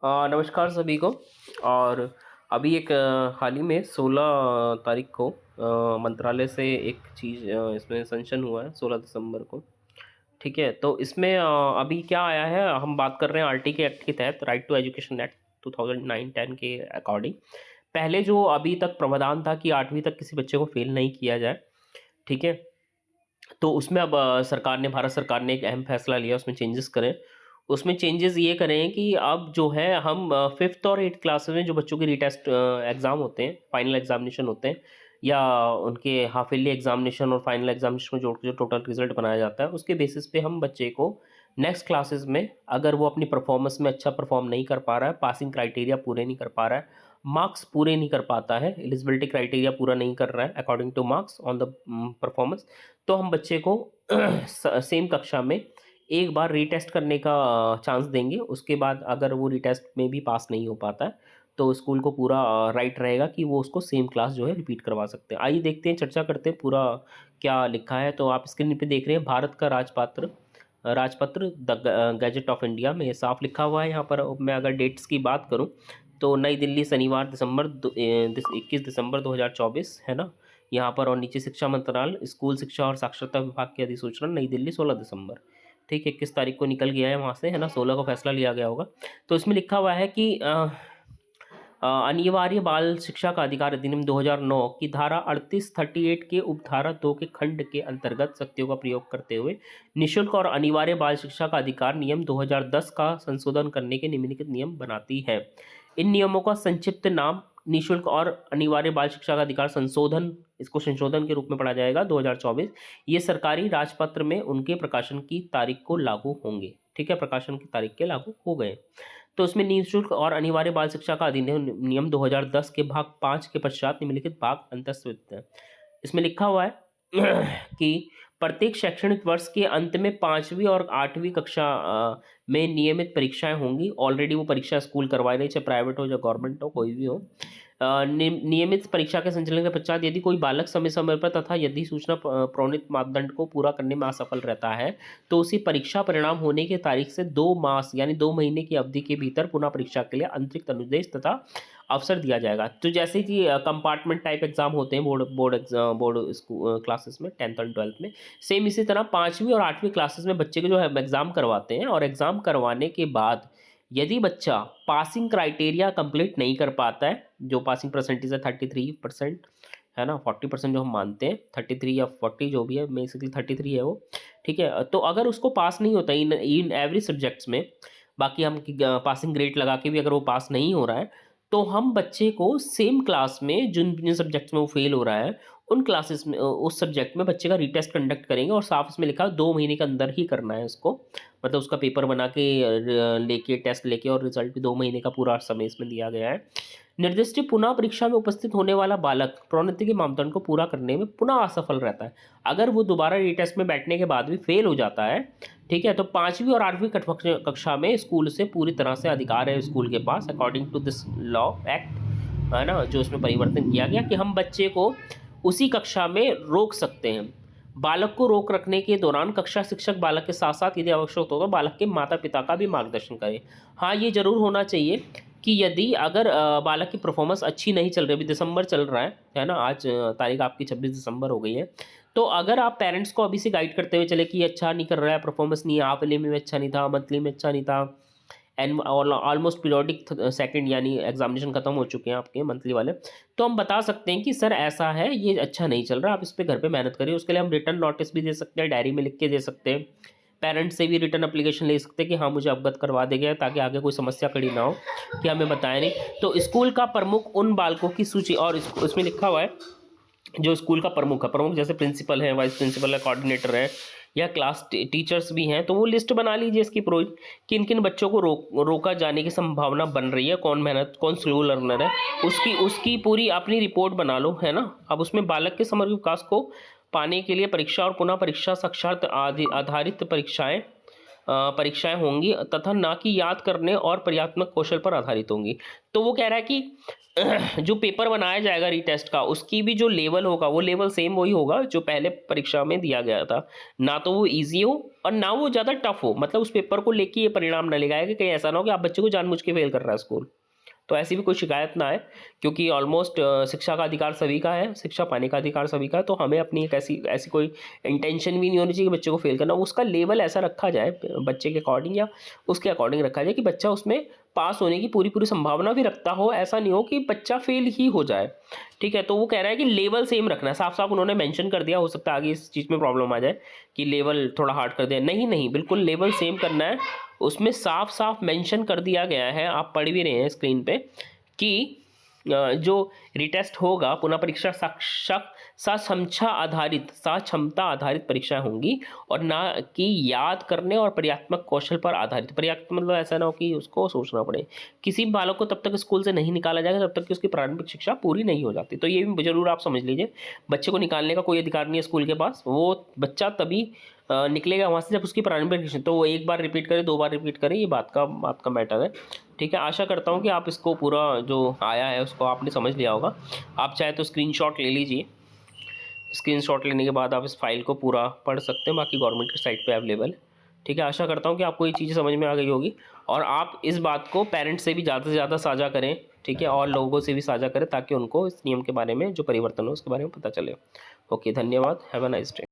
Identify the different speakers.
Speaker 1: नमस्कार सभी को। और अभी एक हाल ही में 16 तारीख को मंत्रालय से एक चीज़ इसमें सेंशन हुआ है 16 दिसंबर को। ठीक है, तो इसमें अभी क्या आया है, हम बात कर रहे हैं आरटी के एक्ट के तहत, राइट टू एजुकेशन एक्ट 2009-10 के अकॉर्डिंग। पहले जो अभी तक प्रावधान था कि 8वीं तक किसी बच्चे को फेल नहीं किया जाए। ठीक है, तो उसमें अब सरकार ने, भारत सरकार ने एक अहम फैसला लिया, उसमें चेंजेस करें। उसमें चेंजेस ये करें कि अब जो है हम 5th और 8th क्लास में जो बच्चों के रीटेस्ट एग्ज़ाम होते हैं, फाइनल एग्जामिनेशन होते हैं, या उनके हाफ ईयरली एग्जामिनेशन और फाइनल एग्जामिनेशन में जोड़ के जो टोटल रिजल्ट बनाया जाता है, उसके बेसिस पे हम बच्चे को नेक्स्ट क्लासेस में, अगर वो अपनी परफॉर्मेंस में अच्छा परफॉर्म नहीं कर पा रहा है, पासिंग क्राइटेरिया पूरे नहीं कर पा रहा है, मार्क्स पूरे नहीं कर पाता है, एलिजिबिलिटी क्राइटेरिया पूरा नहीं कर रहा है according two marks on the performance, तो हम बच्चे को सेम कक्षा में एक बार रीटेस्ट करने का चांस देंगे। उसके बाद अगर वो रीटेस्ट में भी पास नहीं हो पाता है, तो स्कूल को पूरा राइट रहेगा कि वो उसको सेम क्लास जो है रिपीट करवा सकते हैं। आइए देखते हैं, चर्चा करते हैं पूरा क्या लिखा है। तो आप स्क्रीन पे देख रहे हैं भारत का राजपत्र द गैजेट ऑफ इंडिया में ये साफ लिखा हुआ है। यहाँ पर मैं अगर डेट्स की बात करूँ तो नई दिल्ली, शनिवार 21 दिसंबर 2024 है ना यहाँ पर। और नीचे शिक्षा मंत्रालय, स्कूल शिक्षा और साक्षरता विभाग की अधिसूचना, नई दिल्ली 16 दिसंबर। ठीक है, 21 तारीख को निकल गया है वहाँ से, है ना, 16 को फैसला लिया गया होगा। तो इसमें लिखा हुआ है कि अनिवार्य बाल शिक्षा का अधिकार अधिनियम 2009 की धारा 3838 के उपधारा 2 के खंड के अंतर्गत शक्तियों का प्रयोग करते हुए निःशुल्क और अनिवार्य बाल शिक्षा का अधिकार नियम 2010 का संशोधन करने के निम्नलिखित नियम बनाती है। इन नियमों का संक्षिप्त नाम निःशुल्क और अनिवार्य बाल शिक्षा का अधिकार संशोधन, इसको संशोधन के रूप में पढ़ा जाएगा 2024। ये सरकारी राजपत्र में उनके प्रकाशन की तारीख को लागू होंगे। ठीक है, प्रकाशन की तारीख के लागू हो गए। तो उसमें निःशुल्क और अनिवार्य बाल शिक्षा का अधिनियम नियम 2010 के भाग 5 के पश्चात निम्नलिखित भाग अंतर्भुक्त है। इसमें लिखा हुआ है कि प्रत्येक शैक्षणिक वर्ष के अंत में 5वीं और 8वीं कक्षा में नियमित परीक्षाएं होंगी। ऑलरेडी वो परीक्षा स्कूल करवाए रहे, चाहे प्राइवेट हो या गवर्नमेंट हो, कोई भी हो। नियमित परीक्षा के संचालन के पश्चात यदि कोई बालक समय समय पर तथा यदि सूचना प्रणीत मापदंड को पूरा करने में असफल रहता है, तो उसे परीक्षा परिणाम होने की तारीख से 2 मास यानी 2 महीने की अवधि के भीतर पुनः परीक्षा के लिए अतिरिक्त अनुदेश तथा अवसर दिया जाएगा। तो जैसे कि कंपार्टमेंट टाइप एग्जाम होते हैं बोर्ड स्कूल क्लासेस में, 10th और 12th में, सेम इसी तरह 5वीं और 8वीं क्लासेस में बच्चे को जो है एग्जाम करवाते हैं। और एग्जाम करवाने के बाद यदि बच्चा पासिंग क्राइटेरिया कंप्लीट नहीं कर पाता है, जो पासिंग परसेंटेज है 33% है ना, 40% जो हम मानते हैं, 33 या 40 जो भी है, बेसिकली 33 है वो। ठीक है, तो अगर उसको पास नहीं होता इन एवरी सब्जेक्ट्स में, बाकी हम पासिंग ग्रेड लगा के भी अगर वो पास नहीं हो रहा है, तो हम बच्चे को सेम क्लास में जिन जिन सब्जेक्ट्स में वो फेल हो रहा है, उन क्लासेस में उस सब्जेक्ट में बच्चे का रीटेस्ट कंडक्ट करेंगे। और साफ इसमें लिखा है 2 महीने के अंदर ही करना है इसको, मतलब उसका पेपर बना के लेके, टेस्ट लेके, और रिजल्ट भी 2 महीने का पूरा समय इसमें दिया गया है। निर्दिष्ट पुनः परीक्षा में उपस्थित होने वाला बालक प्रोन्नति के मापदंड को पूरा करने में पुनः असफल रहता है, अगर वो दोबारा रीटेस्ट में बैठने के बाद भी फेल हो जाता है, ठीक है, तो 5वीं और 8वीं कक्षा में स्कूल से पूरी तरह से अधिकार है स्कूल के पास, according to this law act, है ना, जो इसमें परिवर्तन किया गया कि हम बच्चे को उसी कक्षा में रोक सकते हैं। बालक को रोक रखने के दौरान कक्षा शिक्षक बालक के साथ साथ यदि आवश्यक हो तो बालक के माता पिता का भी मार्गदर्शन करें। हाँ, ये जरूर होना चाहिए कि यदि अगर बालक की परफॉर्मेंस अच्छी नहीं चल रही, अभी दिसंबर चल रहा है ना, आज तारीख आपकी 26 दिसंबर हो गई है, तो अगर आप पेरेंट्स को अभी से गाइड करते हुए चले कि अच्छा नहीं कर रहा है, परफॉर्मेंस नहीं है, हाफ ईयरली में अच्छा नहीं था, मंथली में अच्छा नहीं था, एंड ऑलमोस्ट पीरियोडिक सेकंड यानी एग्जामिनेशन खत्म हो चुके हैं आपके मंथली वाले, तो हम बता सकते हैं कि सर ऐसा है, ये अच्छा नहीं चल रहा, आप इस पर घर पे मेहनत करिए। उसके लिए हम रिटर्न नोटिस भी दे सकते हैं, डायरी में लिख के दे सकते हैं, पेरेंट्स से भी रिटर्न एप्लीकेशन ले सकते हैं कि हाँ मुझे अवगत करवा दे गया, ताकि आगे कोई समस्या खड़ी ना हो कि हमें बताया नहीं। तो स्कूल का प्रमुख उन बालकों की सूची, और इसमें लिखा हुआ है जो स्कूल का प्रमुख है, प्रमुख जैसे प्रिंसिपल है, वाइस प्रिंसिपल है, कोऑर्डिनेटर है, या क्लास टीचर्स भी हैं, तो वो लिस्ट बना लीजिए इसकी प्रो, किन किन बच्चों को रोका जाने की संभावना बन रही है, कौन स्लो लर्नर है, उसकी उसकी पूरी अपनी रिपोर्ट बना लो, है ना। अब उसमें बालक के समग्र विकास को पाने के लिए परीक्षा और पुनः परीक्षा साक्षात आधारित परीक्षाएं परीक्षाएं होंगी तथा ना कि याद करने और प्रयात्मक कौशल पर आधारित होंगी। तो वो कह रहा है कि जो पेपर बनाया जाएगा रीटेस्ट का, उसकी भी जो लेवल होगा वो लेवल सेम वही होगा जो पहले परीक्षा में दिया गया था। ना तो वो ईजी हो और ना वो ज़्यादा टफ हो, मतलब उस पेपर को लेके ये परिणाम ना लेगा कि कहीं ऐसा ना हो कि आप बच्चे को जानबूझ के फेल कर रहा है स्कूल। तो ऐसी भी कोई शिकायत ना आए, क्योंकि ऑलमोस्ट शिक्षा का अधिकार सभी का है, शिक्षा पाने का अधिकार सभी का है। तो हमें अपनी एक ऐसी ऐसी कोई इंटेंशन भी नहीं होनी चाहिए कि बच्चे को फेल करना। उसका लेवल ऐसा रखा जाए बच्चे के अकॉर्डिंग, या उसके अकॉर्डिंग रखा जाए कि बच्चा उसमें पास होने की पूरी पूरी संभावना भी रखता हो, ऐसा नहीं हो कि बच्चा फेल ही हो जाए। ठीक है, तो वो कह रहा है कि लेवल सेम रखना है। साफ साफ उन्होंने मेंशन कर दिया, हो सकता है आगे इस चीज़ में प्रॉब्लम आ जाए कि लेवल थोड़ा हार्ड कर दिया। नहीं नहीं, बिल्कुल लेवल सेम करना है। उसमें साफ साफ मेंशन कर दिया गया है, आप पढ़ भी रहे हैं स्क्रीन पे, कि जो रिटेस्ट होगा, पुनः परीक्षा साक्षमता आधारित परीक्षाएं होंगी और ना कि याद करने और प्रयात्मक कौशल पर आधारित। पर्याप्त मतलब ऐसा ना हो कि उसको सोचना पड़े। किसी भी बालक को तब तक स्कूल से नहीं निकाला जाएगा जब तक कि उसकी प्रारंभिक शिक्षा पूरी नहीं हो जाती। तो ये भी जरूर आप समझ लीजिए, बच्चे को निकालने का कोई अधिकार नहीं है स्कूल के पास। वो बच्चा तभी निकलेगा वहाँ से जब उसकी प्रारंभिक शिक्षा, तो वो एक बार रिपीट करे, दो बार रिपीट करे, ये बात का मैटर है। ठीक है, आशा करता हूँ कि आप इसको पूरा जो आया है उसको आपने समझ लिया होगा। आप चाहे तो स्क्रीनशॉट ले लीजिए, स्क्रीनशॉट लेने के बाद आप इस फाइल को पूरा पढ़ सकते हैं, बाकी गवर्नमेंट की साइट पे अवेलेबल है। ठीक है, आशा करता हूँ कि आपको ये चीज़ें समझ में आ गई होगी और आप इस बात को पेरेंट्स से भी ज़्यादा से ज़्यादा साझा करें। ठीक है, और लोगों से भी साझा करें ताकि उनको इस नियम के बारे में, जो परिवर्तन हो उसके बारे में पता चले। ओके, धन्यवाद। Have a nice day.